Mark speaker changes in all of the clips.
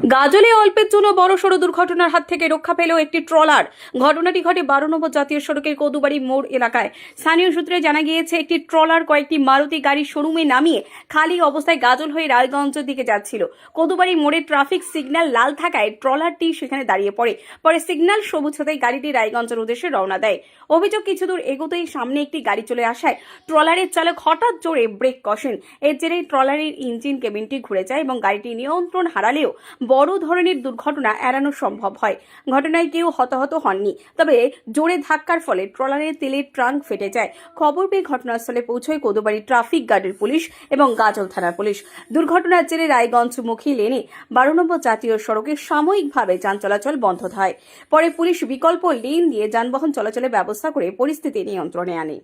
Speaker 1: গাজলে অল্পের জন্য বড়সড় দুর্ঘটনার হাত থেকে রক্ষা পেল একটি ট্রলার। ঘটনাটি ঘটে 12 নম্বর জাতীয় সড়কের কদুবাড়ি মোড় এলাকায়। স্থানীয় সূত্রে জানা গিয়েছে, একটি ট্রলার কয়েকটি মারুতি গাড়ি শোরুমে নামিয়ে খালি অবস্থায় গাজল হয়ে রায়গঞ্জের দিকে যাচ্ছিল। কদুবাড়ি মোড়ে ট্রাফিক সিগন্যাল লাল থাকায় ট্রলারটি সেখানে দাঁড়িয়ে পড়ে। পরে সিগন্যাল সবুজ হতেই গাড়িটি রায়গঞ্জের উদ্দেশ্যে রওনা দেয়। অভিযোগ, কিছু দূর এগোতেই সামনে একটি গাড়ি চলে আসায় ট্রলারের চালক হঠাৎ জোরে ব্রেক কষেন। এর জেরে ট্রলারের ইঞ্জিন কেবিনটি ঘুরে যায় এবং গাড়িটি নিয়ন্ত্রণ হারালেও বড় ধরনের দুর্ঘটনা এড়ানো সম্ভব হয়। ঘটনায় কেউ হতাহত হননি, তবে জোরে ধাক্কার ফলে ট্রলারের তেলের ট্রাঙ্ক ফেটে যায়। খবর পেয়ে ঘটনাস্থলে পৌঁছয় কদুবাড়ি ট্রাফিক গার্ডের পুলিশ এবং গাজল থানার পুলিশ। দুর্ঘটনার জেরে রায়গঞ্জমুখী লেনে 12 নম্বর জাতীয় সড়কে সাময়িকভাবে যান চলাচল বন্ধ হয়। পরে পুলিশ বিকল্প লেন দিয়ে যানবাহন চলাচলের ব্যবস্থা করে পরিস্থিতি নিয়ন্ত্রণে আনে।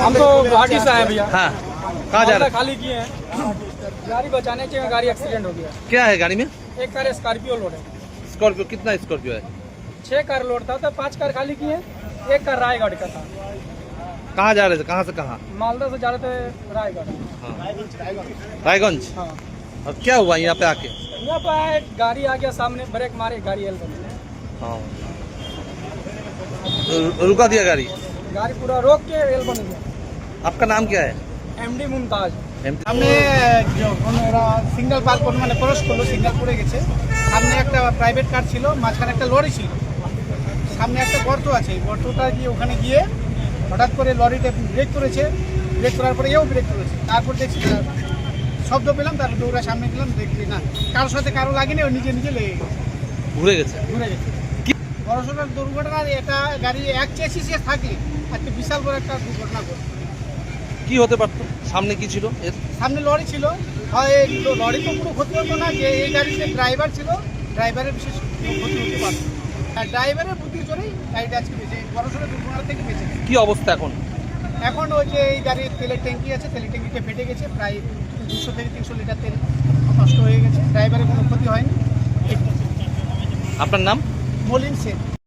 Speaker 2: हम तो गुवाहाटी से आए भैया।
Speaker 3: हाँ, कहाँ जा रहे हैं?
Speaker 2: खाली किए हैं, गाड़ी बचाने के गाड़ी एक्सीडेंट हो गया।
Speaker 3: क्या है गाड़ी में?
Speaker 2: एक कार स्कॉर्पियो लोड है,
Speaker 3: स्कॉर्पियो। कितना स्कॉर्पियो है?
Speaker 2: 6 कार लोड था तो 5 कार खाली किए। एक कार रायगढ़ का था।
Speaker 3: कहाँ जा रहे थे? कहाँ से कहाँ?
Speaker 2: मालदा से जा रहे थे रायगढ़।
Speaker 3: हाँ। रायगंज।
Speaker 2: हाँ,
Speaker 3: अब क्या हुआ यहाँ पे आके?
Speaker 2: यहाँ पर आए, गाड़ी आ गया सामने, ब्रेक मारे, गाड़ी एल बनी।
Speaker 3: हाँ, रुका दिया गाड़ी।
Speaker 2: गाड़ी पूरा रोक के एल बन गया।
Speaker 3: आपका नाम क्या है?
Speaker 2: एमडी मुमताज।
Speaker 4: সামনে যখন ওরা সিগন্যাল পার করলো, মানে ক্রস করলো, সিগন্যাল পড়ে গেছে। সামনে একটা প্রাইভেট কার ছিল, মাঝখানে একটা লরি ছিল, সামনে একটা গর্ত আছে। এই গর্তটা গিয়ে ওখানে গিয়ে হঠাৎ করে লরিটা ব্রেক করেছে। ব্রেক করার পরে এও ব্রেক করেছে। তারপর দেখছি শব্দ পেলাম, তারপর দৌড়া সামনে গেলাম, দেখছি না কারোর সাথে কারো লাগেনি, ও নিজে নিজে লেগে গেছে,
Speaker 3: ঘুরে গেছে।
Speaker 4: ঘুরে গেছে। বড়সড় দুর্ঘটনা। এটা গাড়ি এক চেসিসে থাকলে আজকে বিশাল বড় একটা দুর্ঘটনা ঘটে।
Speaker 3: কি হতে পারতো? সামনে কি ছিল এর?
Speaker 4: সামনে লরি ছিল, হয় লরি তো পুরো ক্ষতি হতো না, যে এই গাড়ির যে ড্রাইভার ছিল, ড্রাইভারের বিশেষ ক্ষতি হতে পারত। আর ড্রাইভারের বুদ্ধির জন্যই গাড়িটা আজকে বেঁচে, বড়সড় দুর্ঘটনা থেকে বেঁচে গেছে।
Speaker 3: কি অবস্থা এখন?
Speaker 4: এখন ওই যে এই গাড়ির তেলের ট্যাঙ্কি আছে, তেলের ট্যাঙ্কিটা ফেটে গেছে, প্রায় 200 থেকে 300 লিটার তেল নষ্ট হয়ে গেছে। ড্রাইভারের কোনো ক্ষতি হয়নি।
Speaker 3: আপনার নাম?
Speaker 4: মলিন সেন।